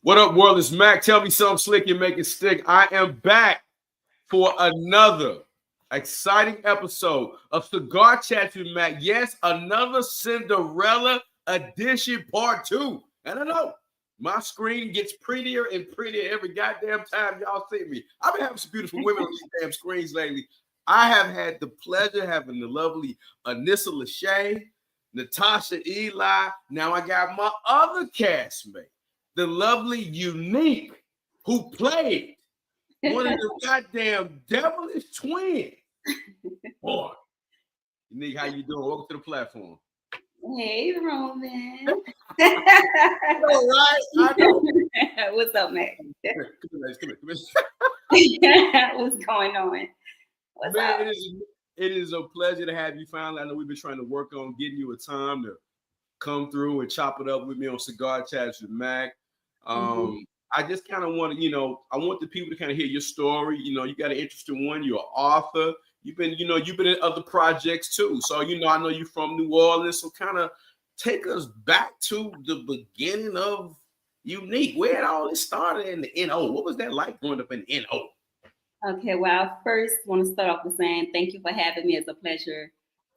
What up, world? It's Mac. Tell me something slick and make it stick. I am back for another exciting episode of Cigar Chats with Mac. Yes, another Cinderella edition part 2. And I know my screen gets prettier and prettier every goddamn time y'all see me. I've been having some beautiful women on these damn screens lately. I have had the pleasure of having the lovely Anissa Lachey, Natasha Eli. Now I got my other castmate, the lovely Unykue, who played one of the goddamn devilish twins. Boy, Unykue, how you doing? Welcome to the platform. Hey, Roman. All right. I know. What's up, Mac? Come here. What's going on? What's Man, up? it is a pleasure to have you finally. I know we've been trying to work on getting you a time to come through and chop it up with me on Cigar Chats with Mac. I just kind of want to, I want the people to kind of hear your story. You got an interesting one. You're an author. You've been in other projects too. So, I know you're from New Orleans. So kind of take us back to the beginning of Unykue. Where it all started in the NO. What was that like growing up in NO? Okay, well, I first want to start off with saying thank you for having me. It's a pleasure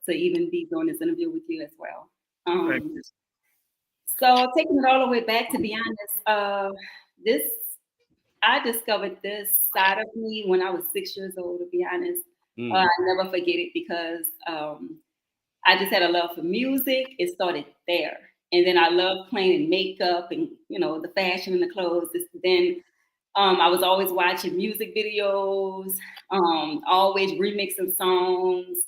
to even be doing this interview with you as well. Thank you. So taking it all the way back, to be honest, I discovered this side of me when I was 6 years old, to be honest. I never forget it because I just had a love for music. It started there. And then I loved playing in makeup and, the fashion and the clothes. Then I was always watching music videos, always remixing songs.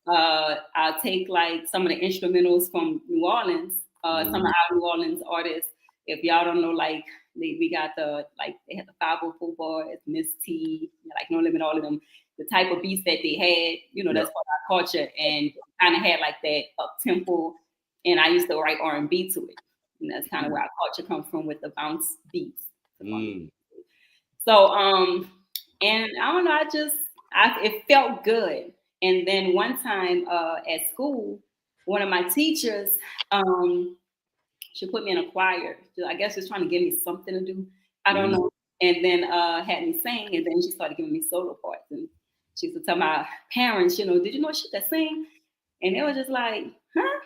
I'll take like some of the instrumentals from New Orleans, some of our New Orleans artists. If y'all don't know, like we got they had the 504 Boys, Miss T, like No Limit, all of them. The type of beats that they had, that's part of our culture, and kind of had like that up tempo. And I used to write R&B to it, and that's kind of where our culture comes from with the bounce beats. So, and I don't know, it felt good. And then one time at school, one of my teachers, she put me in a choir. I guess she's trying to give me something to do. I don't know. And then had me sing, and then she started giving me solo parts. And she used to tell my parents, did you know she could sing? And they were just like, huh?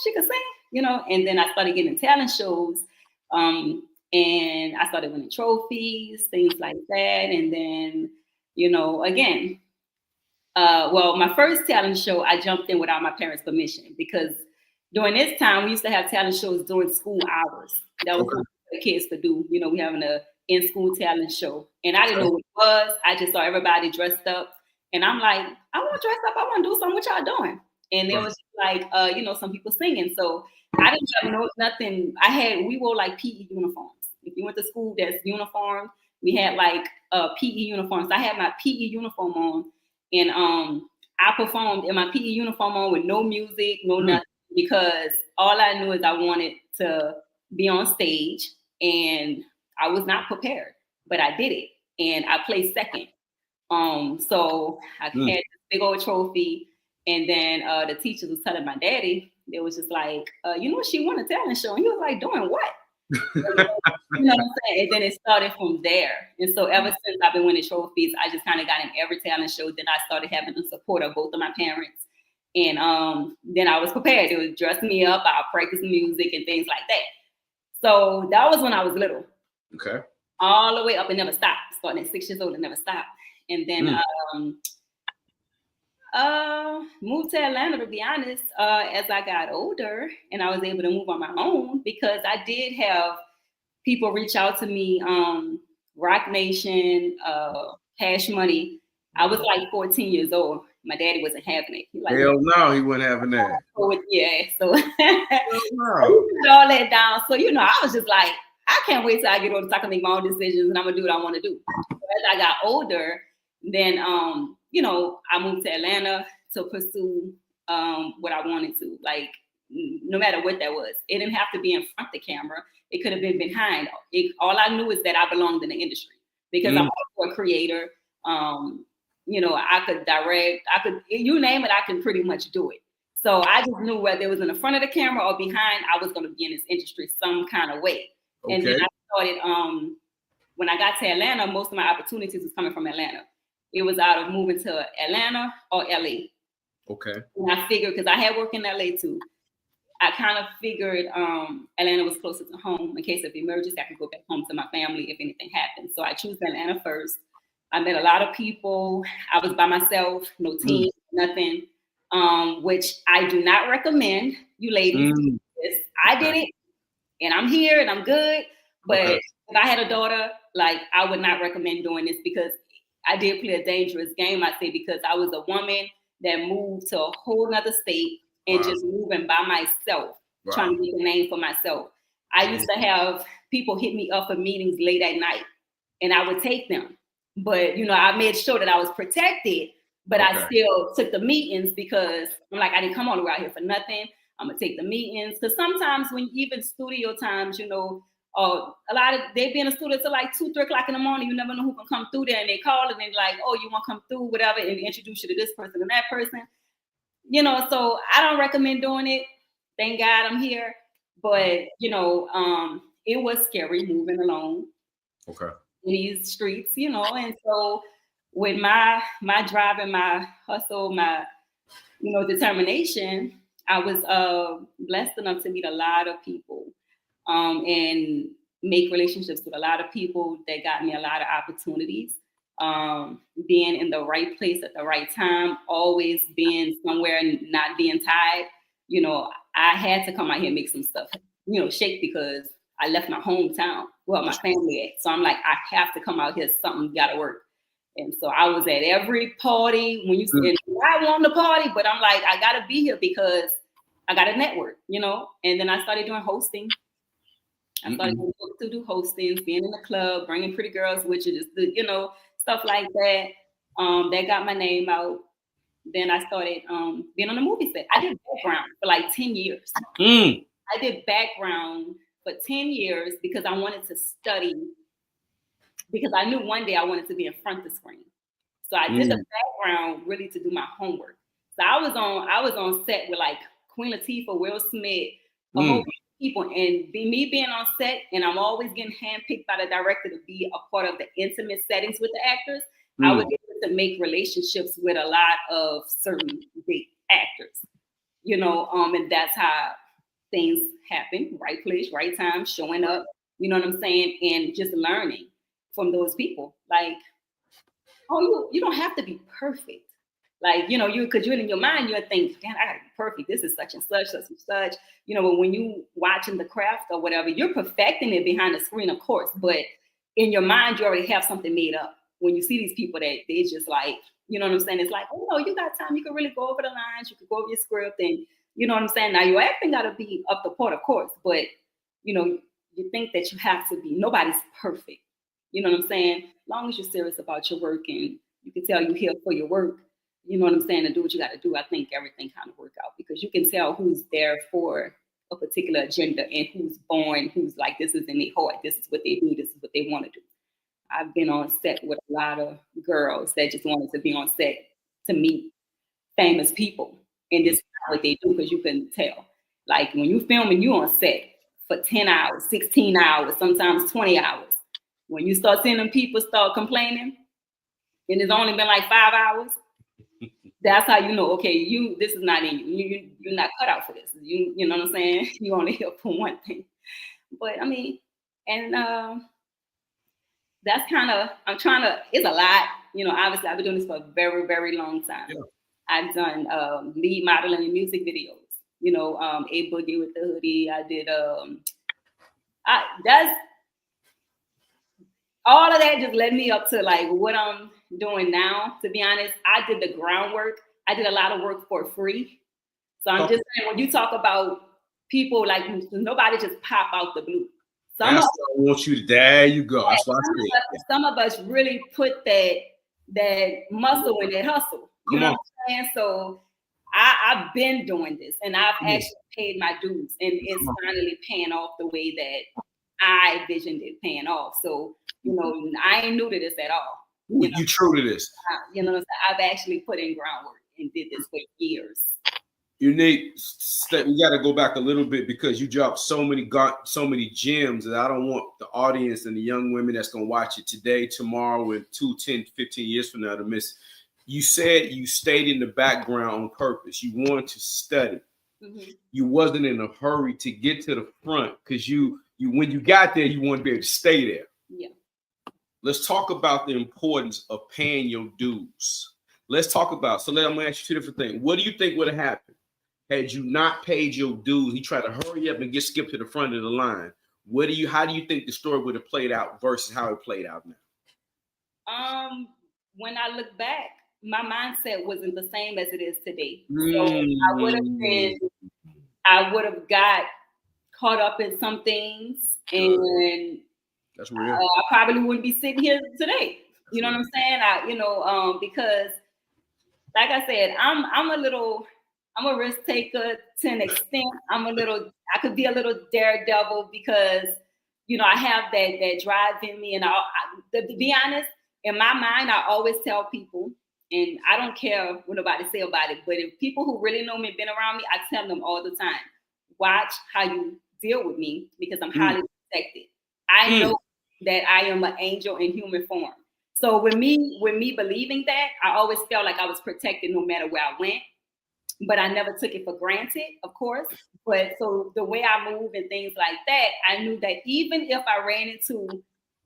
She could sing, And then I started getting talent shows. And I started winning trophies, things like that. And then, again, my first talent show, I jumped in without my parents' permission because during this time, we used to have talent shows during school hours. That was what the kids could do. We having a in-school talent show. And I didn't know what it was. I just saw everybody dressed up. And I'm like, I want to dress up. I want to do something. What y'all doing? And there was like, some people singing. So I didn't have nothing. We wore like PE uniforms. If you went to school, that's uniform. We had like PE uniforms. I had my PE uniform on. And I performed in my PE uniform on with no music, no nothing. Because all I knew is I wanted to be on stage, and I was not prepared, but I did it, and I placed second. So I had this big old trophy, and then the teacher was telling my daddy, they was just like, she won a talent show, and he was like, doing what? You know what I'm saying? And then it started from there. And so ever since I've been winning trophies, I just kind of got in every talent show. Then I started having the support of both of my parents. And then I was prepared. They would dress me up. I'll practice music and things like that. So that was when I was little. Okay. All the way up and never stopped. Starting at 6 years old and never stopped. And then moved to Atlanta, to be honest, as I got older and I was able to move on my own because I did have people reach out to me, Rock Nation, Cash Money. I was like 14 years old. My daddy wasn't having it. Hell no, he wasn't having that. So all that down. So, I was just like, I can't wait till I get older so I can make my own decisions and I'm going to do what I want to do. So as I got older, then, I moved to Atlanta to pursue what I wanted to, like, no matter what that was. It didn't have to be in front of the camera. It could have been behind. All I knew is that I belonged in the industry because I'm also a creator. I could direct, you name it, I can pretty much do it. So I just knew whether it was in the front of the camera or behind, I was going to be in this industry some kind of way. Okay. And then I started, when I got to Atlanta, most of my opportunities was coming from Atlanta. It was out of moving to Atlanta or LA. Okay. And I figured, because I had work in LA too, I kind of figured Atlanta was closer to home in case of emergency. I could go back home to my family if anything happened. So I chose Atlanta first. I met a lot of people. I was by myself, no team, nothing, which I do not recommend you ladies do this. I did it, and I'm here, and I'm good. But if I had a daughter, like, I would not recommend doing this, because I did play a dangerous game, I say, because I was a woman that moved to a whole nother state and just moving by myself, trying to get a name for myself. I used to have people hit me up for meetings late at night, and I would take them. But, you know, I made sure that I was protected, but I still took the meetings, because I'm like, I didn't come all the way out here for nothing. I'm going to take the meetings. Because sometimes when even studio times, you know, a lot of, they be in the studio till like 2, 3 o'clock in the morning. You never know who can come through there, and they call and they're like, oh, you want to come through, whatever, and introduce you to this person and that person. You know, so I don't recommend doing it. Thank God I'm here. But, you know, it was scary moving alone in these streets, you know. And so with my drive and my hustle, my, you know, determination, I was blessed enough to meet a lot of people and make relationships with a lot of people that got me a lot of opportunities. Being in the right place at the right time, always being somewhere and not being tied. You know, I had to come out here and make some stuff, you know, shake, because I left my hometown, well, my family at. So I'm like, I have to come out here. Something got to work. And so I was at every party when you said, I want to party, but I'm like, I got to be here because I got a network, you know. And then I started doing hosting. I started to do hostings, being in the club, bringing pretty girls with you, just, you know, stuff like that. That got my name out. Then I started being on the movie set. I did background for like 10 years. I did background for 10 years because I wanted to study, because I knew one day I wanted to be in front of the screen. So I did the background really to do my homework. So I was on set with like Queen Latifah, Will Smith, a whole bunch of people, and me being on set, and I'm always getting handpicked by the director to be a part of the intimate settings with the actors. I was able to make relationships with a lot of certain big actors, you know, and that's how things happen. Right place, right time, showing up, you know what I'm saying, and just learning from those people. Like, oh, you don't have to be perfect. Like, you know, because you're in your mind, you'll think, damn, I gotta be perfect. This is such and such, such and such. You know, but when you watching the craft or whatever, you're perfecting it behind the screen, of course. But in your mind, you already have something made up. When you see these people that they just like, you know what I'm saying? It's like, oh no, you got time. You can really go over the lines. You can go over your script, and you know what I'm saying? Now your acting gotta be up the part, of course, but you know, you think that you have to be. Nobody's perfect. You know what I'm saying? As long as you're serious about your work and you can tell you're here for your work, you know what I'm saying, and do what you got to do, I think everything kind of work out, because you can tell who's there for a particular agenda and who's born, who's like, this is in their heart, this is what they do, this is what they want to do. I've been on set with a lot of girls that just wanted to be on set to meet famous people, and this is what they do, because you can tell. Like when you filming, you on set for 10 hours, 16 hours, sometimes 20 hours. When you start seeing them people start complaining, and it's only been like 5 hours, that's how you know, okay, this is not in you. You're not cut out for this. You know what I'm saying? You only here for one thing. But I mean, and that's kind of, it's a lot. You know, obviously I've been doing this for a very, very long time. Yeah. I've done lead modeling in music videos. You know, A Boogie with the Hoodie. I did, that's, all of that just led me up to like what I'm doing now. To be honest, I did the groundwork. I did a lot of work for free. So I'm just saying, when you talk about people, like nobody just pop out the blue. I want you to, there you go. That's what I said. Some of us really put that muscle in that hustle. You know what I'm saying? So I've been doing this, and I've actually paid my dues, and it's finally paying off the way that I envisioned it paying off. So, you know, I ain't new to this at all. You true to this. You know, I've actually put in groundwork and did this for years. Unique, we got to go back a little bit because you dropped so many gems that I don't want the audience and the young women that's going to watch it today, tomorrow, and 2, 10, 15 years from now to miss. You said you stayed in the background on purpose. You wanted to study. Mm-hmm. You wasn't in a hurry to get to the front because you when you got there, you wanted to be able to stay there. Yeah. Let's talk about the importance of paying your dues. Let's talk about, I'm going to ask you 2 different things. What do you think would have happened had you not paid your dues? He tried to hurry up and get skipped to the front of the line. How do you think the story would have played out versus how it played out now? When I look back, my mindset wasn't the same as it is today. So I would have got caught up in some things, and that's real. I probably wouldn't be sitting here today. You know what I'm saying? Because like I said, I'm a risk taker to an extent. I could be a little daredevil because, I have that drive in me. And to be honest, in my mind, I always tell people, and I don't care what nobody say about it, but if people who really know me and been around me, I tell them all the time, watch how you deal with me because I'm highly protected. I know that I am an angel in human form. So with me believing that, I always felt like I was protected no matter where I went, but I never took it for granted, of course. But so the way I move and things like that, I knew that even if I ran into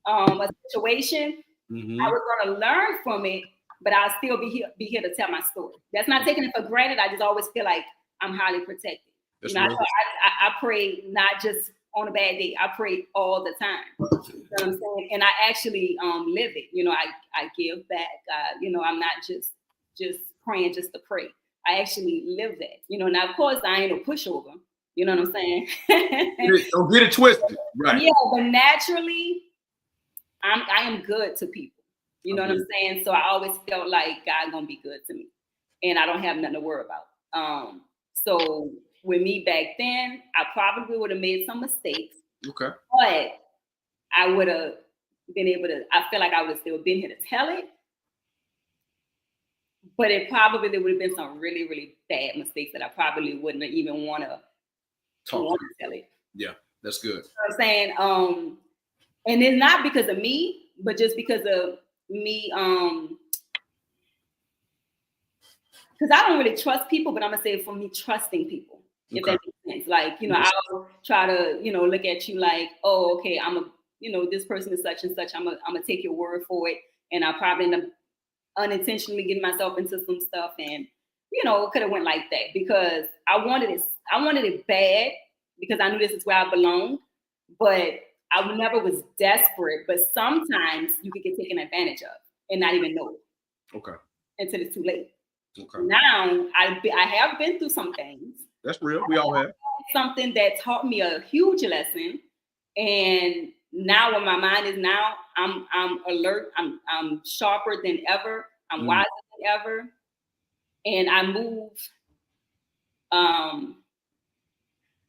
a situation, I was going to learn from it, but I'll still be here to tell my story. That's not taking it for granted. I just always feel like I'm highly protected. I pray not just on a bad day. I pray all the time. You know what I'm saying? And I actually live it. I give back. I'm not just praying just to pray. I actually live that. Now of course I ain't a pushover. You know what I'm saying? Don't get it twisted. Right. Yeah, but naturally, I am good to people. You know what I'm saying? So I always felt like God gonna be good to me, and I don't have nothing to worry about. So with me back then, I probably would have made some mistakes. Okay. But I would have been able to. I feel like I would have still been here to tell it. But it probably there would have been some really, really bad mistakes that I probably wouldn't even want to tell it. Yeah, that's good. You know what I'm saying? And it's not because of me, but just because of me. Because I don't really trust people, but I'm gonna say for me trusting people, if that makes sense. Like, I'll try to, look at you like, oh, okay, this person is such and such. I'm gonna take your word for it, and I'll probably end up unintentionally getting myself into some stuff, and it could have went like that because I wanted it bad because I knew this is where I belonged, but I never was desperate. But sometimes you could get taken advantage of and not even know it. Okay. Until it's too late. Okay. Now I have been through some things. That's real. We all have. Something that taught me a huge lesson, and now where my mind is now, I'm alert. I'm sharper than ever. I'm wiser than ever, and I move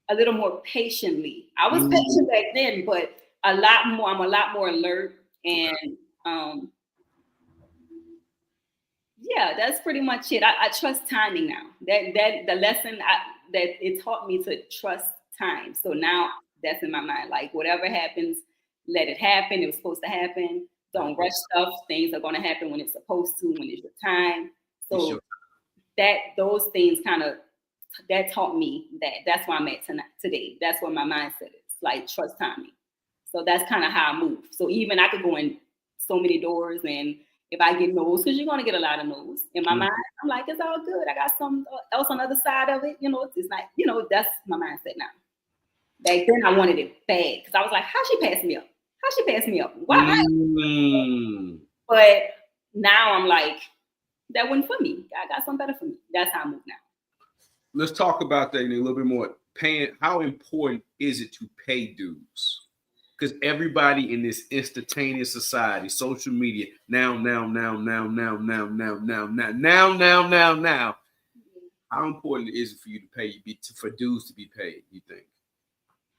a little more patiently. I was patient back then, but I'm a lot more alert, and yeah, that's pretty much it. I trust timing now. That the lesson that it taught me to trust time. So now that's in my mind. Like whatever happens, let it happen. It was supposed to happen. Don't rush stuff. Things are going to happen when it's supposed to, when it's your time. So those things that taught me that's where I'm at today. That's where my mindset is. Like trust timing. So that's kind of how I move. So even I could go in so many doors, and if I get no's, because you're going to get a lot of no's. In my mind, I'm like, it's all good. I got something else on the other side of it. It's like, that's my mindset now. Back then, I wanted it bad because I was like, how she passed me up? How she passed me up? Why? But now I'm like, that wasn't for me. I got something better for me. That's how I move now. Let's talk about that a little bit more. How important is it to pay dues? Because everybody in this instantaneous society, social media, now. How important is it for you to pay for dues to be paid? You think?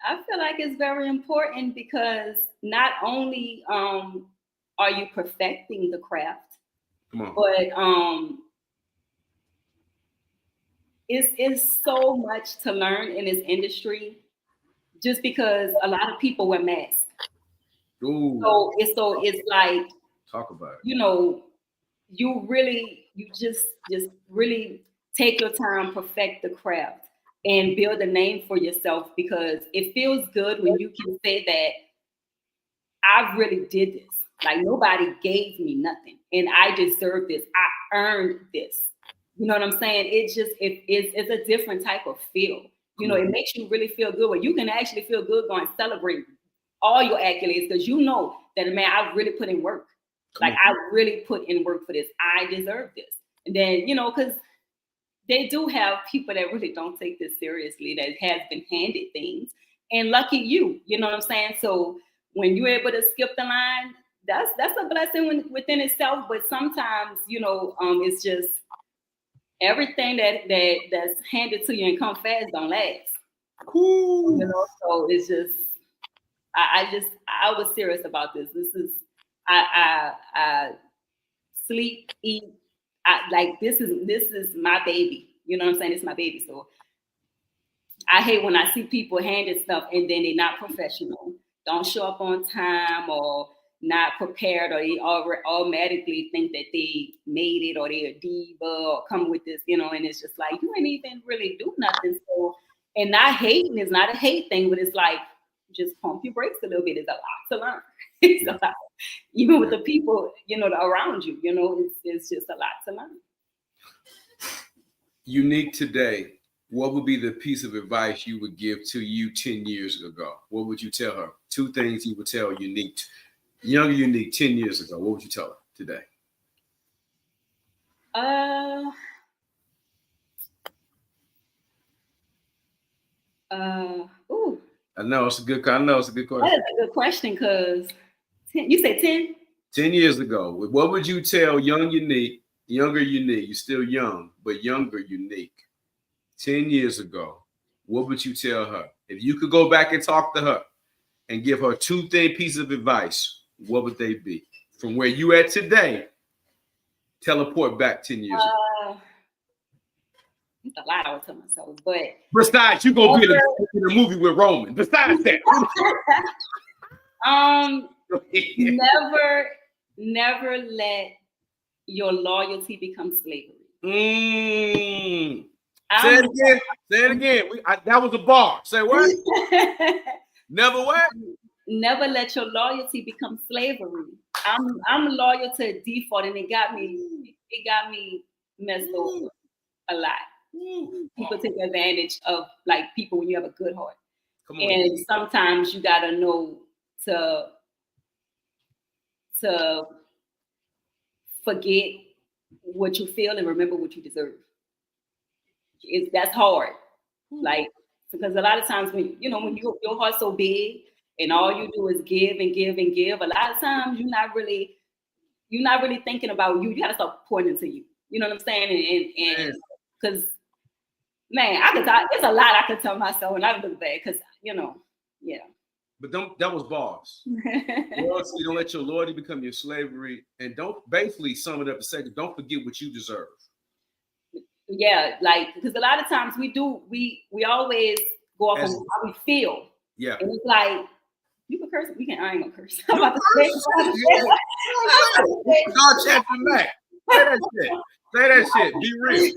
I feel like it's very important because not only are you perfecting the craft, but it's so much to learn in this industry, just because a lot of people wear masks. Ooh. So it's like, talk about it. You just really take your time, perfect the craft, and build a name for yourself, because it feels good when you can say that I really did this. Like, nobody gave me nothing, and I deserve this. I earned this. You know what I'm saying? It's a different type of feel. It makes you really feel good. Where you can actually feel good going celebrate all your accolades, because you know that, man, I really put in work. Like, I really put in work for this. I deserve this. And then, because they do have people that really don't take this seriously, that has been handed things. And lucky you, you know what I'm saying? So when you're able to skip the line, that's a blessing within itself. But sometimes, it's just everything that's handed to you and come fast don't last. Cool. So it's just, I was serious about this. This is, I sleep, eat. This is my baby. You know what I'm saying? It's my baby. So I hate when I see people handed stuff and then they're not professional, don't show up on time, or not prepared, or they automatically think that they made it, or they're a diva, or come with this, and it's just like, you ain't even really do nothing. So, and not hating is not a hate thing, but it's like, just pump your brakes a little bit. It's a lot to learn. It's a lot. Even with the people, around you, it's just a lot to learn. Unique today, what would be the piece of advice you would give to you 10 years ago? What would you tell her? 2 things you would tell Unique, younger Unique 10 years ago. What would you tell her today? Ooh. I know it's a good question. That is a good question, because you said 10? 10 years ago, what would you tell younger Unique, you're still young, but younger Unique, 10 years ago, what would you tell her? If you could go back and talk to her and give her 2 pieces of advice, what would they be? From where you at today, teleport back 10 years ago. It's a lot I would tell myself, but besides, you gonna be in a movie with Roman. Besides that, never let your loyalty become slavery. Say it again. That was a bar. Say what? Never what? Never let your loyalty become slavery. I'm loyal to default, and it got me messed over a lot. People take advantage of people when you have a good heart. And sometimes you gotta know to forget what you feel and remember what you deserve. That's hard. Because a lot of times when your heart's so big and all you do is give and give and give, a lot of times you're not really thinking about you. You gotta start pouring into you. You know what I'm saying? And because man, it's a lot I could tell myself, and I look bad because yeah. But that was bars. Loyalty, don't let your loyalty become your slavery, and don't basically sum it up to say, don't forget what you deserve. Yeah, because a lot of times we always go off on how we feel. Yeah, and it's like, you can curse. I ain't gonna curse. I'm about to say. God chat you back. Say that shit. Be real.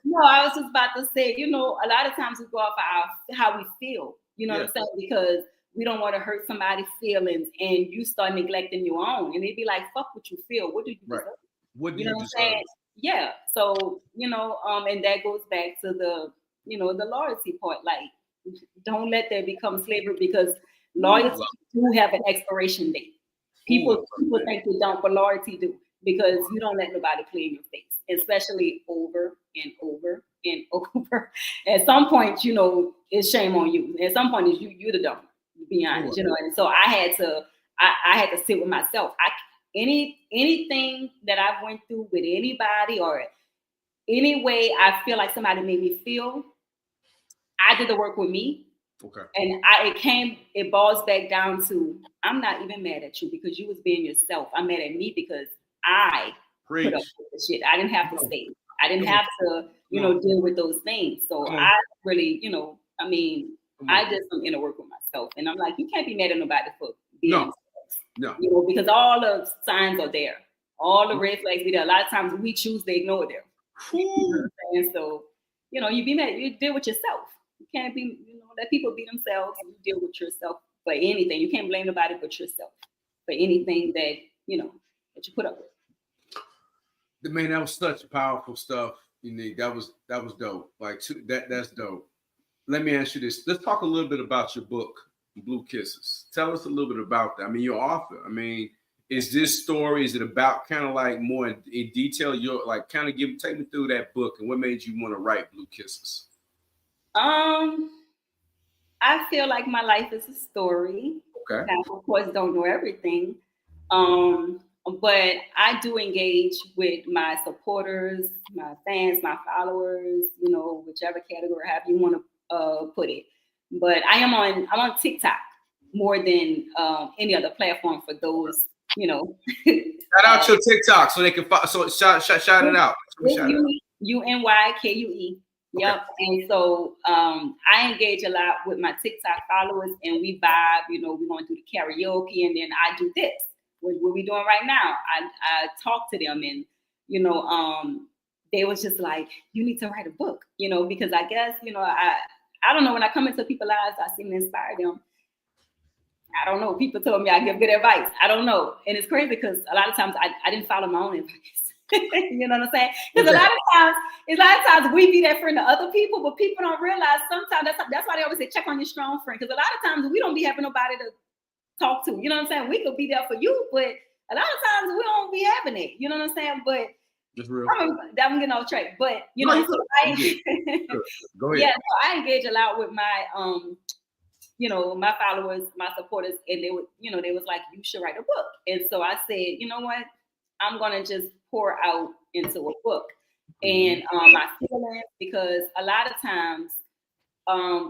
No, I was just about to say, a lot of times we go off of how we feel, what I'm saying? Because we don't want to hurt somebody's feelings, and you start neglecting your own, and they'd be like, fuck what you feel. What do you deserve? What do you deserve? Saying? Yeah. So, and that goes back to the, the loyalty part. Don't let that become slavery, because loyalty do have an expiration date. People think they don't, but loyalty do, because you don't let nobody play in your face, especially over and over and over. At some point, it's shame on you. At some point, it's you the dumb, to be honest, And so I had to sit with myself. Anything that I went through with anybody, or any way I feel like somebody made me feel, I did the work with me. Okay. And it boils back down to, I'm not even mad at you because you was being yourself. I'm mad at me because I put up with the shit. I didn't have to stay. I didn't have to deal with those things. So I really, I mean, I did some inner work with myself, and I'm like, you can't be mad at nobody for being themselves. No. Because all the signs are there, all the red flags be there. A lot of times we choose to ignore them. And so, you be mad, you deal with yourself. You can't be, let people be themselves, and you deal with yourself for anything. You can't blame nobody but yourself for anything that that you put up with. Man, that was such powerful stuff. Unique. That was dope. Like that's dope. Let me ask you this. Let's talk a little bit about your book, Blue Kisses. Tell us a little bit about that. I mean, you're author. I mean, is this story, is it about kind of like more in detail? You're like kind of take me through that book and what made you want to write Blue Kisses? I feel like my life is a story. Okay. I, of course, don't know everything. But I do engage with my supporters, my fans, my followers, whichever category, however you want to put it. But I'm on TikTok more than any other platform for those, Shout out your TikTok so they can so shout it out. Unykue. Yep. Okay. And so I engage a lot with my TikTok followers, and we vibe, we're going through the karaoke, and then I do this. What we doing right now? I talk to them, and they was just like, you need to write a book, because I guess I don't know, when I come into people's lives, I seem to inspire them. I don't know. People told me I give good advice. I don't know, and it's crazy because a lot of times I didn't follow my own advice. You know what I'm saying? Because a lot of times we be that friend to other people, but people don't realize sometimes that's why they always say check on your strong friend. Because a lot of times we don't be having nobody to talk to. You know what I'm saying? We could be there for you, but a lot of times we don't be having it. You know what I'm saying? But I'm getting off track. But Go ahead. Yeah, so I engage a lot with my my followers, my supporters, and they was like, you should write a book. And so I said, you know what? I'm gonna just pour out into a book and my feelings, because a lot of times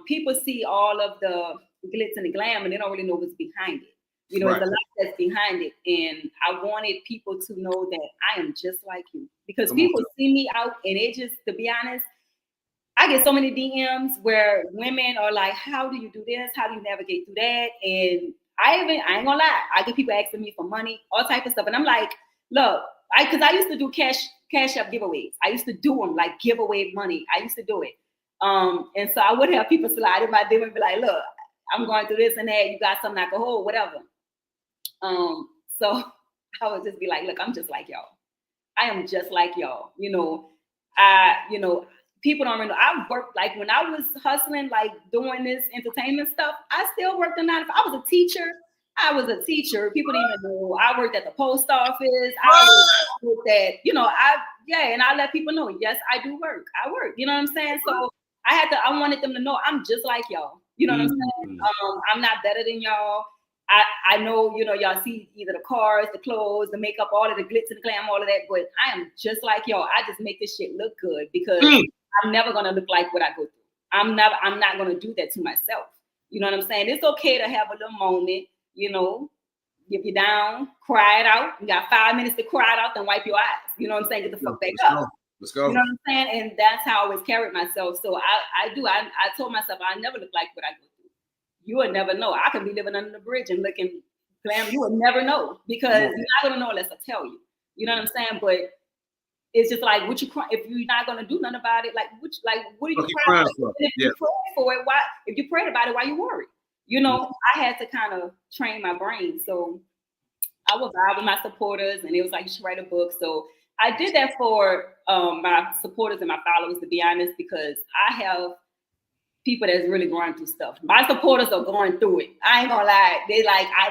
people see all of the glitz and the glam and they don't really know what's behind it. There's a lot that's behind it. And I wanted people to know that I am just like you, because people see me out and it just, to be honest, I get so many DMs where women are like, how do you do this? How do you navigate through that? And I ain't gonna lie, I get people asking me for money, all type of stuff. And I'm like, look, because I used to do cash up giveaways. I used to do them, like giveaway money. I used to do it. And so I would have people slide in my DM and be like, look, I'm going through this and that. You got something I can hold, whatever. So I would just be like, look, I'm just like y'all. I am just like y'all. People don't really know. I worked, like when I was hustling, like doing this entertainment stuff, I still worked a 9 to 5. I was a teacher. People didn't even know. I worked at the post office. I worked at, and I let people know, yes, I do work. I work. You know what I'm saying? So I wanted them to know I'm just like y'all. You know what I'm saying? I'm not better than y'all. I know, y'all see either the cars, the clothes, the makeup, all of the glitz and the glam, all of that, but I am just like y'all. I just make this shit look good because I'm never gonna look like what I go through. I'm not gonna do that to myself. You know what I'm saying? It's okay to have a little moment, get you down, cry it out. You got 5 minutes to cry it out, then wipe your eyes. You know what I'm saying? Get the fuck back up. Let's go. You know what I'm saying? And that's how I always carried myself. So I told myself I never look like what I go through. You would never know. I could be living under the bridge and looking glam. You would never know, because you're not gonna know unless I tell you. You know what I'm saying? But it's just like, what you cry if you're not gonna do nothing about it? What are you crying for? If you pray for it, why? If you prayed about it, why you worried? I had to kind of train my brain. So I was vibe with my supporters, and it was like, you should write a book. So I did that for my supporters and my followers, to be honest, because I have people that's really going through stuff. My supporters are going through it. I ain't gonna lie.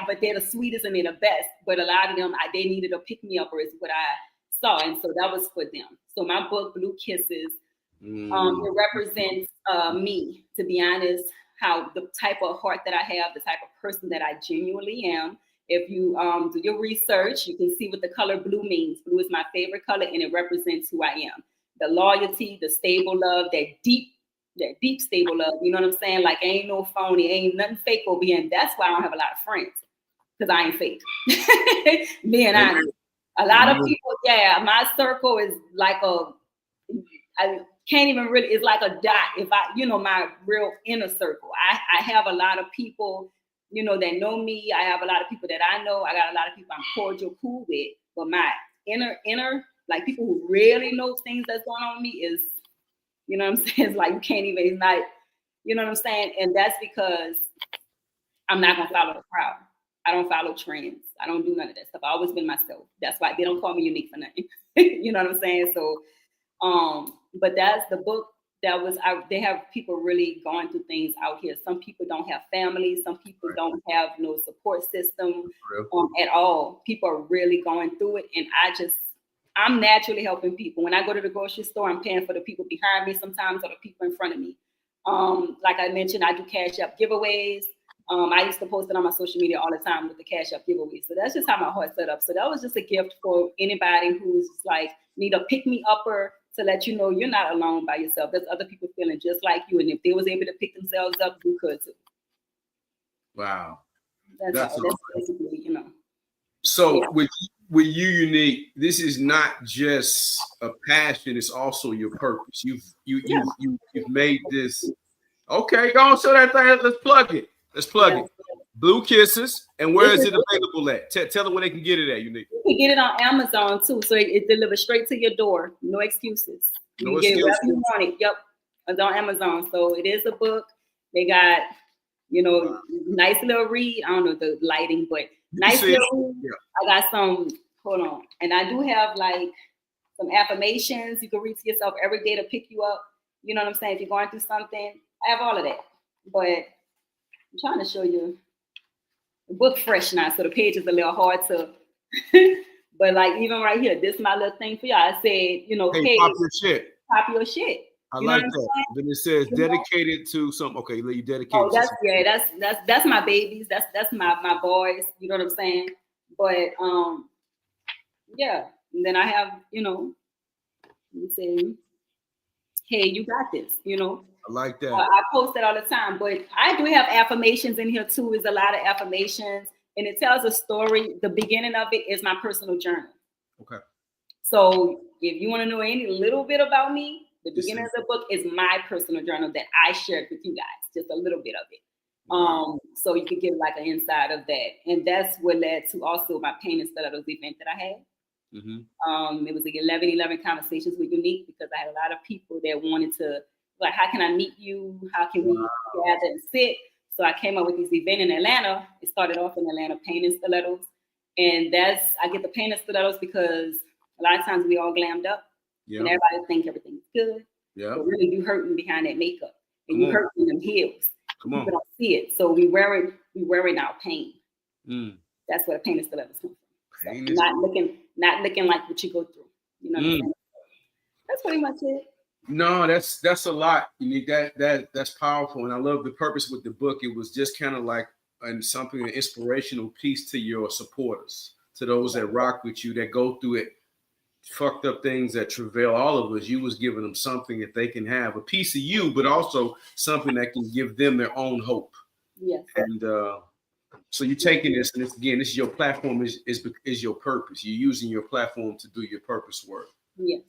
But they're the sweetest and they're the best. But a lot of them, they needed a pick me up, or is what I saw. And so that was for them. So my book, Blue Kisses, it represents me, to be honest, how the type of heart that I have, the type of person that I genuinely am. If you do your research, you can see what the color blue means. Blue is my favorite color, and it represents who I am. The loyalty, the stable love, that deep stable love. You know what I'm saying? Like, ain't no phony, ain't nothing fake over here. And that's why I don't have a lot of friends, because I ain't fake. Being honest. A lot of people, my circle is like can't even really, it's like a dot. If I, my real inner circle, I have a lot of people, that know me. I have a lot of people that I know. I got a lot of people I'm cordial, cool with. But my inner, like people who really know things that's going on with me is, you know what I'm saying? It's like you can't even, it's not, you know what I'm saying? And that's because I'm not gonna follow the crowd. I don't follow trends. I don't do none of that stuff. I've always been myself. That's why they don't call me unique for nothing. You know what I'm saying? So, but that's the book that was. They have people really going through things out here. Some people don't have families. Some people don't have no support system at all. People are really going through it, and I'm naturally helping people. When I go to the grocery store, I'm paying for the people behind me sometimes or the people in front of me. Like I mentioned, I do Cash App giveaways. I used to post it on my social media all the time with the Cash App giveaway. So that's just how my heart's set up. So that was just a gift for anybody who's like need a pick me upper to let you know you're not alone by yourself. There's other people feeling just like you. And if they was able to pick themselves up, you could too. Wow. That's basically, So with you, Unique, this is not just a passion, it's also your purpose. You've made this. Okay, go on, show that thing. Let's plug it. Blue Kisses. And where is it available at? Tell them where they can get it at, Unique. You can get it on Amazon too. So it delivers straight to your door. No excuses. You can get it wherever you want it. Yep. It's on Amazon. So it is a book. They got, nice little read. I don't know the lighting, but nice little read. Yeah. I got some, hold on. And I do have like some affirmations you can read to yourself every day to pick you up. You know what I'm saying? If you're going through something, I have all of that. But I'm trying to show you the book fresh now, so the page is a little hard to. But like even right here, this is my little thing for y'all. I said, hey, pop your shit. Pop your shit. I like that. Then it says dedicated to some. Okay, you dedicated. Oh, that's my babies. That's my boys. You know what I'm saying? But yeah. And then I have, let me say, hey, you got this. I like that. I post it all the time, but I do have affirmations in here too. Is a lot of affirmations, and it tells a story. The beginning of it is my personal journal. Okay. So if you want to know any little bit about me, the beginning of the book is my personal journal that I shared with you guys, just a little bit of it. So you could get like an inside of that, and that's what led to also my pain and stilettos event that I had. Mm-hmm. It was like 11 conversations with Unique because I had a lot of people that wanted to. Like, how can I meet you? How can we gather and sit? So I came up with this event in Atlanta. It started off in Atlanta, Pain and Stilettos. And I get the pain and stilettos because a lot of times we all glammed up. And everybody think everything's good. But really you hurting behind that makeup. And you hurting them heels. People don't see it. So we wearing our pain. That's where the pain and stilettos come from. So not looking like what you go through. You know what I'm saying? That's pretty much it. No, that's a lot. You need that's powerful, and I love the purpose with the book. It was just kind of like an inspirational piece to your supporters, to those that rock with you, that go through it, fucked up things that travail all of us. You was giving them something that they can have a piece of you, but also something that can give them their own hope. Yes. And so you're taking this, and this is your platform. Is your purpose. You're using your platform to do your purpose work. Yes.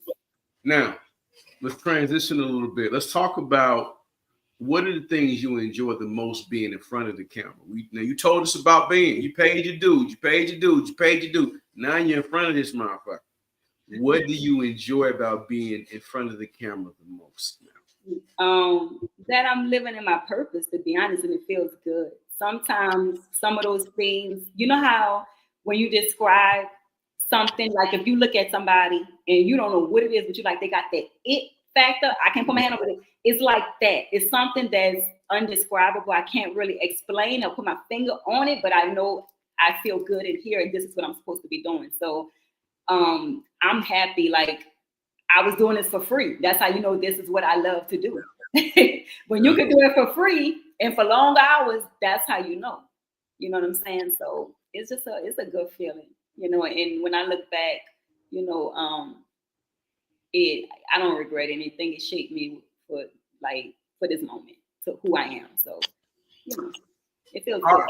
Now, let's transition a little bit. Let's talk about what are the things you enjoy the most being in front of the camera. Now, you told us about you paid your dues, Now you're in front of this motherfucker. What do you enjoy about being in front of the camera the most now? That I'm living in my purpose, to be honest, and it feels good. Sometimes some of those things, you know how when you describe something, like if you look at somebody and you don't know what it is, but you like, they got that it factor. I can't put my hand over it. It's like that. It's something that's undescribable. I can't really explain or put my finger on it, but I know I feel good in here and this is what I'm supposed to be doing. So I'm happy. Like I was doing this for free. That's how you know this is what I love to do. When you can do it for free and for long hours, that's how you know. You know what I'm saying? So it's a good feeling. And when I look back, I don't regret anything. It shaped me for this moment to who I am. So, it feels good.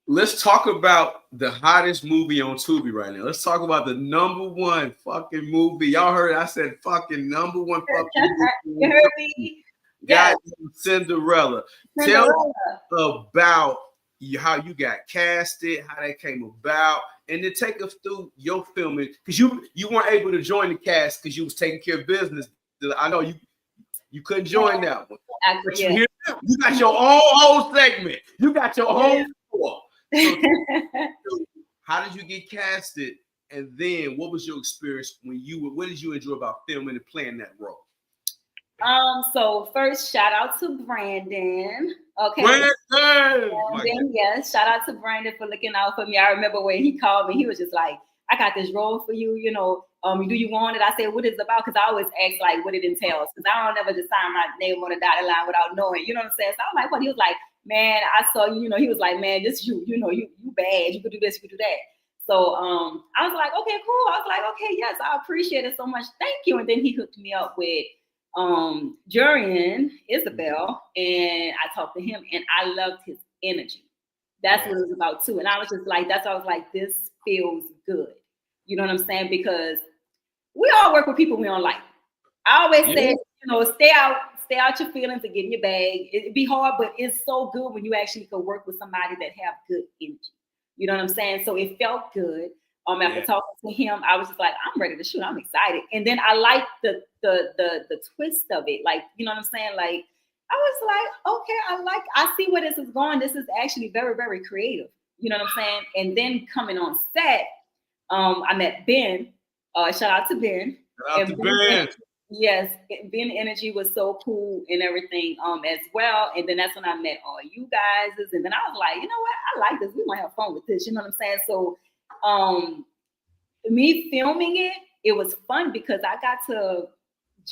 let's talk about the hottest movie on Tubi right now. Let's talk about the number one fucking movie. Y'all heard I said fucking number one fucking movie. You heard me? Got Cinderella. Tell Cinderella. me about how you got casted, how that came about, and then take us through your filming because you weren't able to join the cast because you was taking care of business. I know you couldn't join that one. But you got your own whole segment. You got your own tour. So, how did you get casted? And then what was your experience what did you enjoy about filming and playing that role? So first, shout out to Brandon. Okay. Brandon! Yes, shout out to Brandon for looking out for me. I remember when he called me, he was just like, I got this role for you, you know. Do you want it? I said, what is it about? Because I always ask like what it entails. Because I don't ever just sign my name on a dotted line without knowing. You know what I'm saying? So I'm like, what? He was like, man, I saw you, you know, he was like, man, this you know, you bad. You could do this, you could do that. So I was like, okay, cool. I was like, okay, yes, I appreciate it so much. Thank you. And then he hooked me up with Jurian Isabel, and I talked to him, and I loved his energy. That's what it was about too. And I was just like, that's why I was like, this feels good. You know what I'm saying? Because we all work with people we don't like. I always say, you know, stay out your feelings and get in your bag. It'd be hard, but it's so good when you actually can work with somebody that have good energy. You know what I'm saying? So it felt good. After talking to him, I was just like, I'm ready to shoot. I'm excited. And then I liked the twist of it. Like, you know what I'm saying? Like, I was like, okay, I see where this is going. This is actually very, very creative. You know what I'm saying? And then coming on set, I met Ben. Shout out to Ben. Shout out to Ben. Yes, Ben Energy was so cool and everything as well. And then that's when I met all you guys. And then I was like, you know what? I like this. We might have fun with this. You know what I'm saying? So me filming it was fun because I got to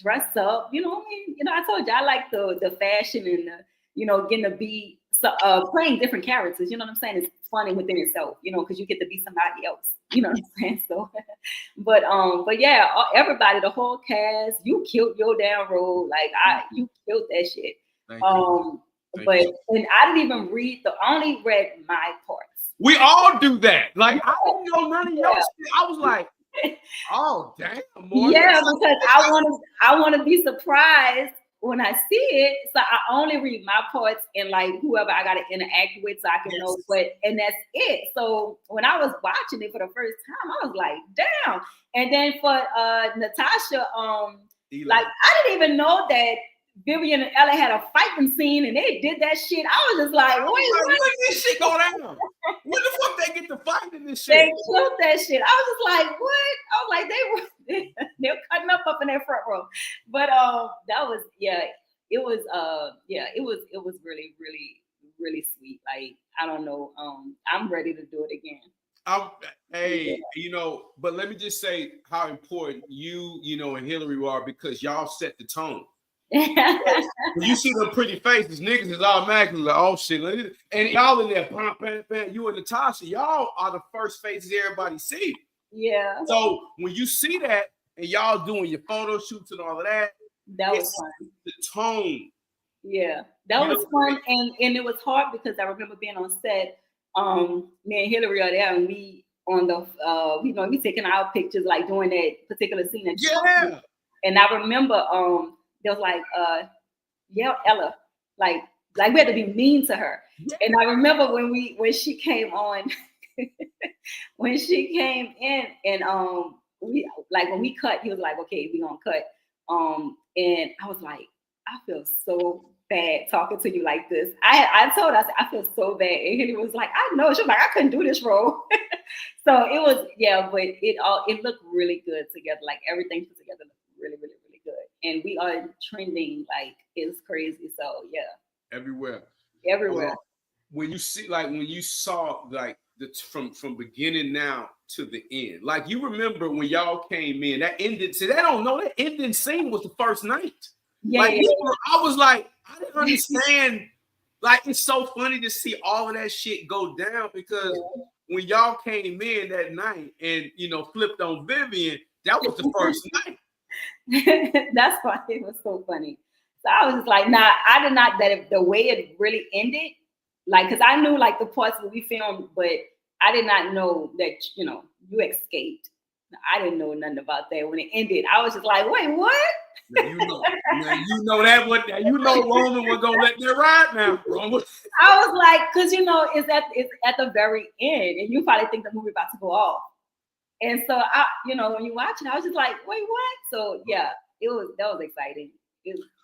dress up. You know what I mean? You know, I told you I like the fashion and the, you know, getting to be playing different characters. You know what I'm saying? It's funny within itself, you know, because you get to be somebody else. You know what I'm saying? So, but yeah, everybody, the whole cast, you killed your damn role. Like you killed that shit. Thank you. And I didn't even I only read my parts. We all do that. Like I don't know none of your shit. I was like, oh damn. Boy. Yeah, because I want to be surprised when I see it. So I only read my parts and like whoever I got to interact with, so I can know. And that's it. So when I was watching it for the first time, I was like, damn. And then for Natasha, like I didn't even know that Vivian and Ella had a fighting scene and they did that shit. I was just like, wait, when did this shit go down? When the fuck they get to fighting this shit? They killed that shit. I was just like, what? I was like, they were cutting up in their front row. But that was it was really, really, really sweet. Like, I don't know. I'm ready to do it again. You know, but let me just say how important you know, and Hillary are because y'all set the tone. When you see them pretty faces, niggas is automatically like, oh shit, and y'all in there, bam, bam, bam, you and Natasha, y'all are the first faces everybody see. Yeah. So when you see that and y'all doing your photo shoots and all of that, that was fun. The tone. Yeah, that was fun, and it was hard because I remember being on set. Me and Hillary are there, and we on the you know, we taking our pictures like doing that particular scene. And I remember there was like Ella, like we had to be mean to her. And I remember when she came on, when she came in, and we like when we cut, he was like, okay, we gonna cut. And I was like, I feel so bad talking to you like this. I told her, I said, I feel so bad. And he was like, I know. She was like, I couldn't do this role. So it was, but it looked really good together. Like everything put together looked really, really, really good. And we are trending like it's crazy. So yeah. Everywhere. When you see, like when you saw like from beginning now to the end, like you remember when y'all came in, that ended. See, they don't know that ending scene was the first night. I was like, I didn't understand. Like, it's so funny to see all of that shit go down because when y'all came in that night and, you know, flipped on Vivian, that was the first night. That's why it was so funny. So I was just like, nah, I did not, that the way it really ended, like, because I knew like the parts where we filmed, but I did not know that, you know, you escaped. I didn't know nothing about that when it ended. I was just like, wait, what? Now you know that what you know Roman was gonna let that ride now. Roman. I was like, because you know, it's at the very end, and you probably think the movie about to go off. And so I, you know, when you watch it, I was just like, wait, what? So yeah, that was exciting.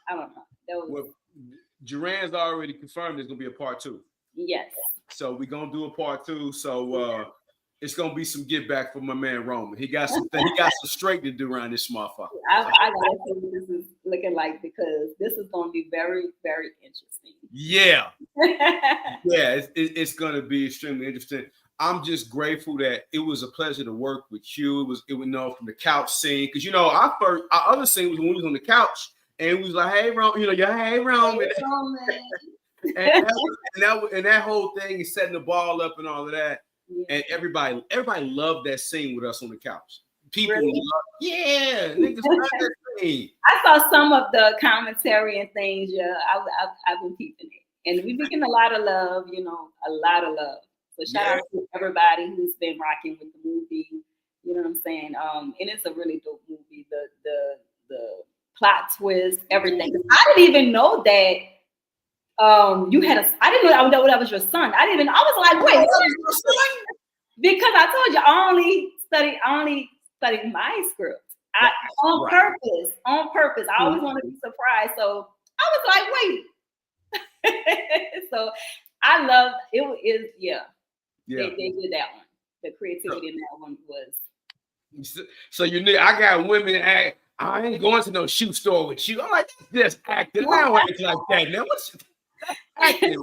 I don't know. That was well, Duran's already confirmed there's gonna be a part 2. Yes. So we're gonna do a part 2. So it's gonna be some get back for my man Roman. He got some straight to do around this motherfucker. I gotta see what this is looking like, because this is gonna be very, very interesting. Yeah. Yeah, it's gonna be extremely interesting. I'm just grateful that it was a pleasure to work with you. It was know from the couch scene, because you know our other scene was when we was on the couch and we was like, hey Roman, you know, hey Roman. and that whole thing is setting the ball up and all of that. Yeah. And everybody loved that scene with us on the couch. People really? Niggas love that scene. I saw some of the commentary and things. Yeah, I've been peeping it, and we've been getting a lot of love. You know, a lot of love. So shout out to everybody who's been rocking with the movie. You know what I'm saying? And it's a really dope movie. The plot twist, everything. I didn't even know that. You had I didn't know that was your son. I was like, wait, because I told you I only studied my script. On purpose. I always want to be surprised. So I was like, wait. So I love it. They did that one. The creativity in that one was. So I got women act. I ain't going to no shoe store with you. I'm like, just acting. I don't act like that. Now what's acting?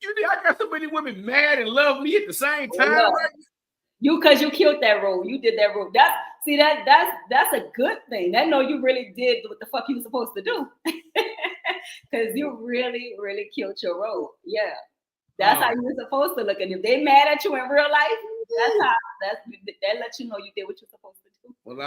I got so many women mad and love me at the same time. Right? Because you killed that role. You did that role. That's a good thing. That know you really did what the fuck you were supposed to do. Because you really, really killed your role. Yeah. That's how you're supposed to look. And if they mad at you in real life, that lets you know you did what you're supposed to do. Well,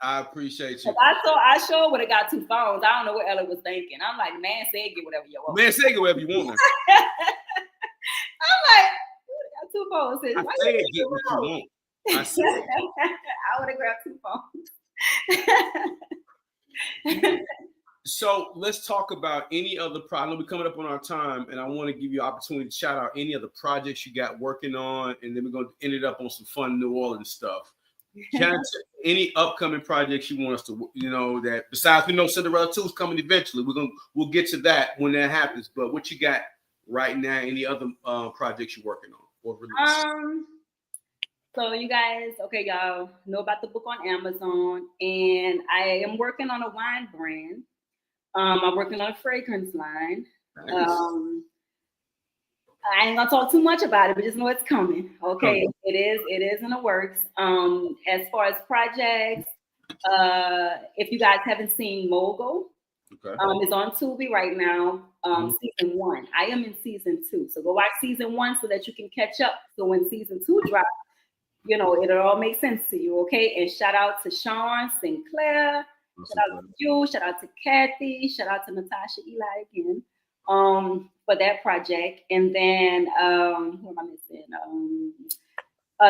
I appreciate you. I sure would have got 2 phones. I don't know what Ella was thinking. I'm like, man, say get whatever you want. Man, say get whatever you want. I'm like, I got 2 phones. I said get what you want. I said I would have grabbed 2 phones. So let's talk about any other project. We're coming up on our time, and I want to give you an opportunity to shout out any other projects you got working on, and then we're going to end it up on some fun New Orleans stuff. Any upcoming projects you want us to, that besides we know Cinderella 2 is coming eventually. We'll get to that when that happens. But what you got right now? Any other projects you're working on or release? So you guys, okay, y'all know about the book on Amazon, and I am working on a wine brand. I'm working on a fragrance line. Nice. I ain't gonna talk too much about it, but just know it's coming. Okay, It is in the works. As far as projects, if you guys haven't seen Mogul, it's on Tubi right now. Season 1. I am in season 2, so go watch season 1 so that you can catch up. So when season 2 drops, it'll all make sense to you. Okay, and shout out to Sean Sinclair. Shout out to you. Shout out to Kathy. Shout out to Natasha Eli again. For that project. And then who am I missing?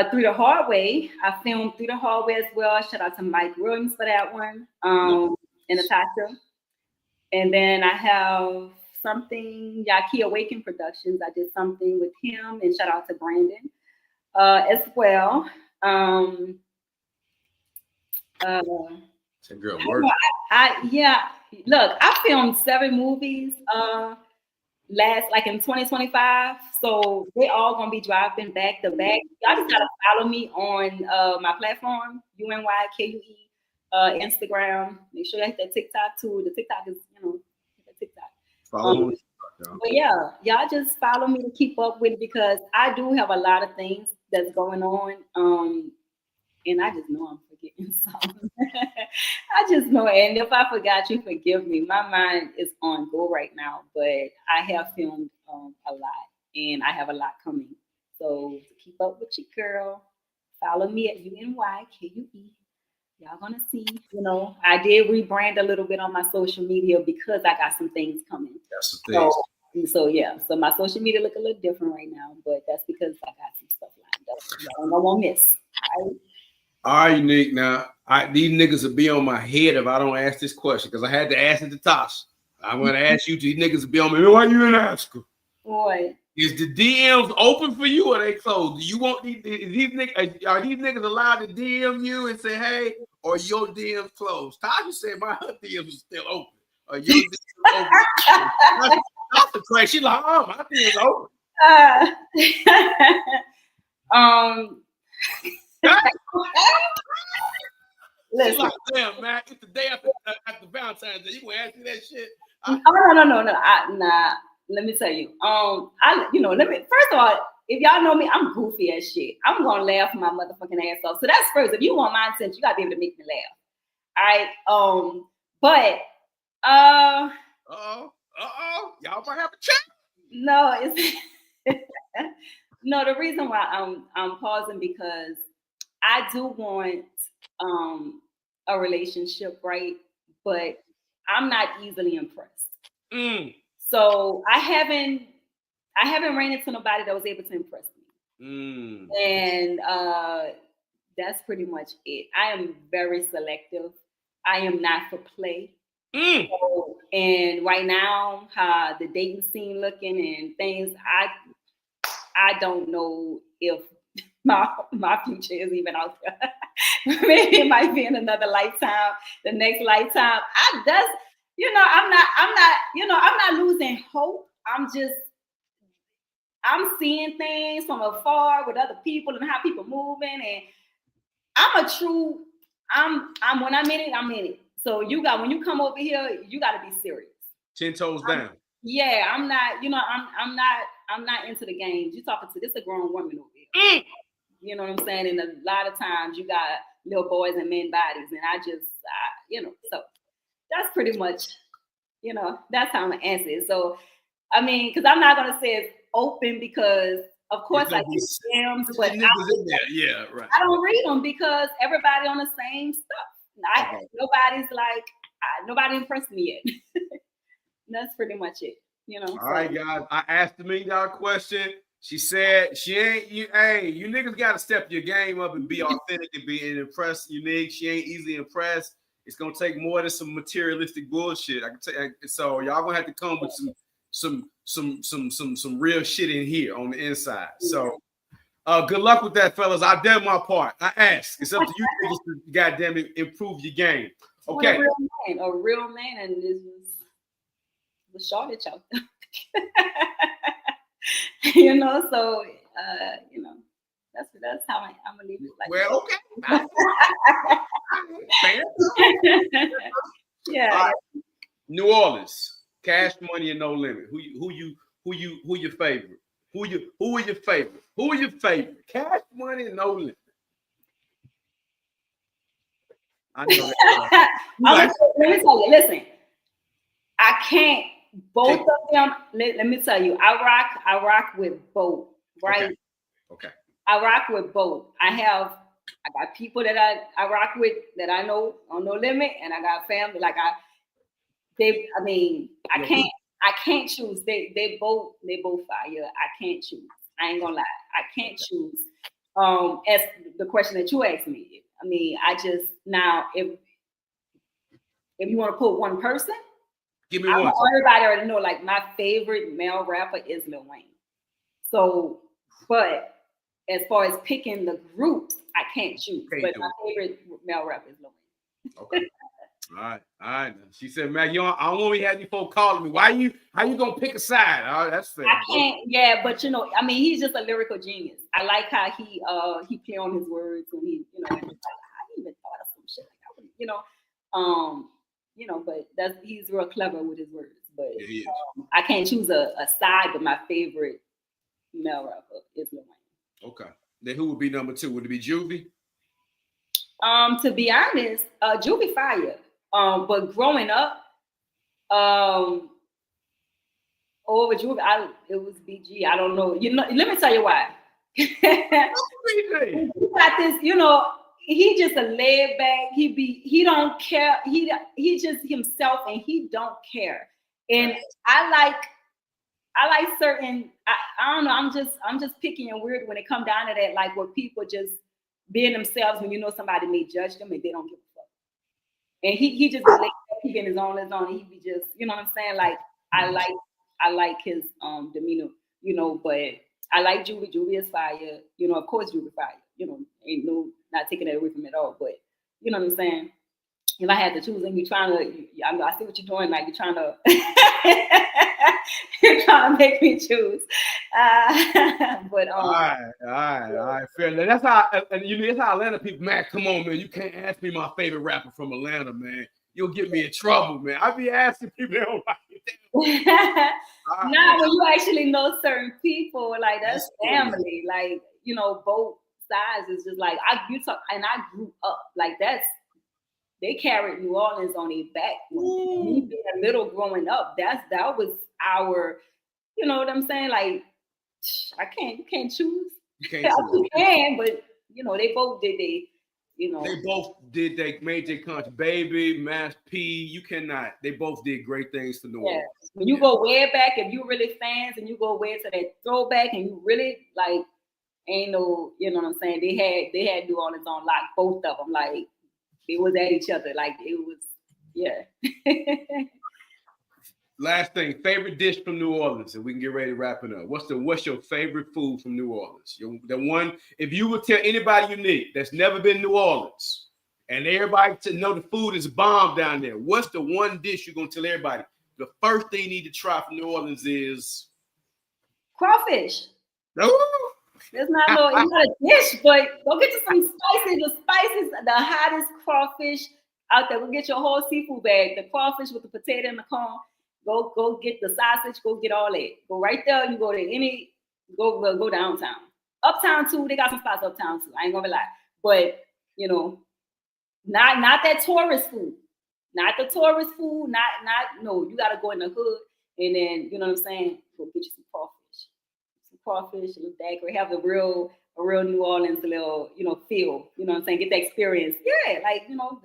Through the Hard Way. I filmed Through the Hard Way as well. Shout out to Mike Williams for that one. And Natasha. And then I have something, Yaki Awaken Productions. I did something with him, and shout out to Brandon as well. Girl, work. Look, I filmed 7 movies in 2025, so they all gonna be dropping back to back. Y'all just gotta follow me on my platform, UNYKUE, Instagram. Make sure you hit that TikTok too. The TikTok is, the TikTok. Follow but yeah, y'all just follow me to keep up with it, because I do have a lot of things that's going on. And I just know I'm forgetting something. I just know, and if I forgot, you forgive me. My mind is on go right now, but I have filmed a lot, and I have a lot coming. So to keep up with your girl, follow me at UNYKUE. Y'all gonna see, I did rebrand a little bit on my social media because I got some things coming. That's the thing. So, So yeah, so my social media look a little different right now, but that's because I got some stuff lined up. Y'all don't want to miss. All right, Unique. Now, these niggas will be on my head if I don't ask this question because I had to ask it to Tasha. I'm going to ask you. These niggas will be on me. Why you didn't ask her? Boy. Is the DMs open for you or they closed? Do you want these niggas? Are these niggas allowed to DM you and say, hey, or your DMs closed? Tasha said my DMs are still open. Or your DMs open. That's the question. She's like, oh, my DMs open. Listen. Like, damn, man, it's the day after Valentine's Day. You gonna ask me that shit? No. Nah. Let me tell you. First of all, if y'all know me, I'm goofy as shit. I'm gonna laugh my motherfucking ass off. So that's first. If you want my attention, you gotta be able to make me laugh. All right. Y'all might have a chat. No, it's no. The reason why I'm pausing because I do want a relationship, right? But I'm not easily impressed. So I haven't ran into nobody that was able to impress me. And that's pretty much it. I am very selective. I am not for play. So, and right now, how the dating scene looking and things, I don't know if my future is even out there. Maybe it might be in another lifetime, the next lifetime. I'm not losing hope. I'm seeing things from afar with other people and how people moving, and I'm when I'm in it, I'm in it. So when you come over here, you got to be serious. 10 toes down. Yeah, I'm not into the games. You talking to this a grown woman over here. You know what I'm saying? And a lot of times you got little boys and men bodies, and so that's pretty much, that's how I'm gonna answer it. So, I mean, because I'm not gonna say it's open because, of course, I get scams, but I don't read them because everybody on the same stuff. Nobody impressed me yet. That's pretty much it. All right, guys. I asked the $1 million question. She said she ain't you. Hey, you niggas got to step your game up and be authentic and be impressed. Unique. She ain't easily impressed. It's gonna take more than some materialistic bullshit. I can tell you. So y'all gonna have to come with some real shit in here on the inside. So good luck with that, fellas. I did my part. I asked. It's up to you niggas to goddamn it improve your game. Okay. A real man, and this was shortage out there. So that's how I'm gonna leave it like that. Okay. Yeah. Right. New Orleans, Cash Money and No Limit. Who your favorite? Who are your favorite? Who are your favorite? Cash Money and No Limit. I know that. Let me tell you. Listen, I can't. Both of them. Let me tell you. I rock with both. Right. Okay. I rock with both. I got people that I rock with that I know on No Limit, and I got family I can't choose. They both fire. I can't choose. I ain't gonna lie. I can't choose. As the question that you asked me. I mean, now if you want to put one person, give me one. Everybody already know like my favorite male rapper is Lil Wayne. So, but as far as picking the groups, I can't choose. But my favorite male rapper is Lil Wayne. Okay. All right. She said, "Man, I don't want to have you folks calling me. How you gonna pick a side? Oh, that's fair. I can't. Yeah, but I mean, he's just a lyrical genius. I like how he play on his words and he, I even thought of some shit like that. But he's real clever with his words. But I can't choose a side. But my favorite male rapper is Lil Wayne. Okay. Then who would be number 2? Would it be Juvie? To be honest, Juvie fire. But growing up, over Juvie, it was BG. I don't know. Let me tell you why. He got this, he just a laid back. He don't care. He just himself, and he don't care. And I I like certain. I don't know. I'm just picky and weird when it come down to that. Like where people just being themselves when you know somebody may judge them and they don't give a fuck. And he just be like, he been his own. He be just, you know what I'm saying? Like I like his demeanor, you know, but I like Julie. Julie is fire. You know, of course Julie fire. You know, ain't no not taking that away from it at all. But you know what I'm saying? If I had to choose and you trying to, I see what you're doing, like you're trying to you're trying to make me choose. But all right, fair. That's how, and you know, that's how Atlanta people, man. Come on, man, you can't ask me my favorite rapper from Atlanta, man. You'll get me in trouble, man. I be asking people they don't like it. Now, when you actually know certain people, like that's family, like you know, both sides is just like I grew up like that's. They carried New Orleans on their back. Me being a little growing up, that was our, you know what I'm saying? Like, you can't choose. You can, but you know, they both did They both did they made their country. Baby, Mass P, you cannot. They both did great things for New Orleans. When you go way back, if you really fans and you go way to that throwback and you really like ain't no, you know what I'm saying? They had New Orleans on lock, both of them. Like it was at each other. Like it was, yeah. Last thing, favorite dish from New Orleans, and we can get ready to wrap it up. What's your favorite food from New Orleans? The one, if you would tell anybody unique that's never been to New Orleans, and everybody to know the food is bomb down there, what's the one dish you're gonna tell everybody? The first thing you need to try from New Orleans is crawfish. Oh. It's not a dish, but go get you some spices, the hottest crawfish out there. Go get your whole seafood bag, the crawfish with the potato and the corn. Go get the sausage, go get all that. Go right there, you go to go downtown. Uptown too, they got some spots uptown too. I ain't gonna lie. But you know, not that tourist food. Not the tourist food, you gotta go in the hood and then, you know what I'm saying, go get you some crawfish. Crawfish, a little daiquiri, have a real New Orleans little, you know, feel, you know what I'm saying, get the experience. Yeah, like, you know,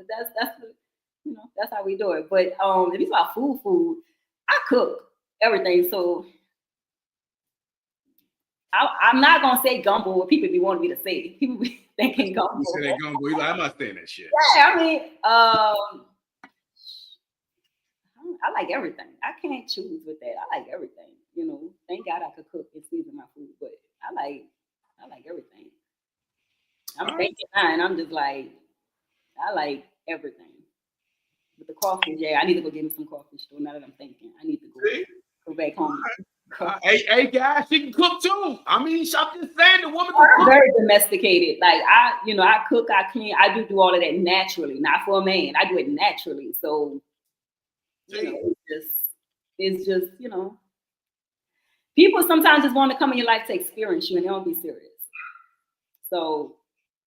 that's how we do it. But if it's about food, I cook everything. So I'm not gonna say gumbo what people be wanting me to say. People be thinking gumbo. You say that gumbo, you're like, I'm not saying that shit. Yeah, I mean, I like everything. I can't choose with that. I like everything. You know, thank God I could cook and season my food, but I like everything. I'm thinking mine. I'm just like, I like everything. With the crawfish, yeah, I need to go get me some crawfish though. Now that I'm thinking, I need to go back home. Hey guys, she can cook too. I mean, I'm just saying the woman can cook. Very domesticated. Like I cook, I clean, I do all of that naturally, not for a man. I do it naturally. So you know, it's just, you know, people sometimes just want to come in your life to experience you and they don't be serious. So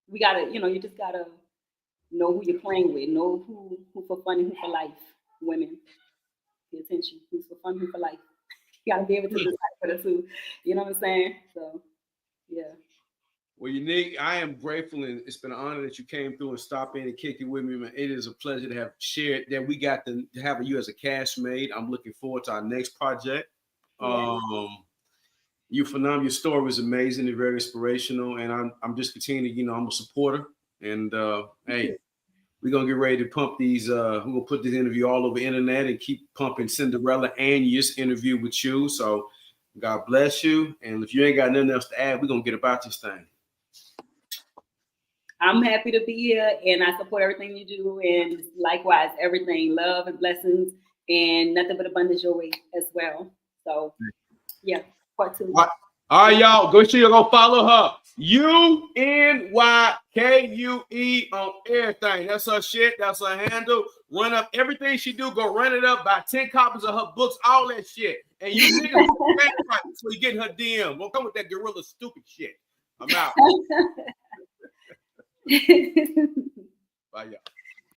we gotta, you know, you just gotta know who you're playing with, know who for fun and who for life. Women, pay attention. Who's for fun, who for life. You gotta be able to decipher the two. You know what I'm saying? So yeah. Well, Unique, I am grateful, and it's been an honor that you came through and stopped in and kicked it with me, man. It is a pleasure to have shared that we got to have you as a castmate. I'm looking forward to our next project. Yeah. You phenomenal. Your story was amazing and very inspirational, and I'm just continuing. You know, I'm a supporter, and hey, we're gonna get ready to pump these. We're gonna put this interview all over the internet and keep pumping Cinderella and this interview with you. So, God bless you, and if you ain't got nothing else to add, we're gonna get about this thing. I'm happy to be here, and I support everything you do, and likewise, everything, love and blessings, and nothing but abundance your way as well. So, yeah, part 2. All right, y'all, go follow her. Unykue on everything. That's her shit. That's her handle. Run up everything she do. Go run it up. Buy 10 copies of her books. All that shit. And you niggas right, so you get her DM. Won't come with that gorilla stupid shit. I'm out. Bye, y'all.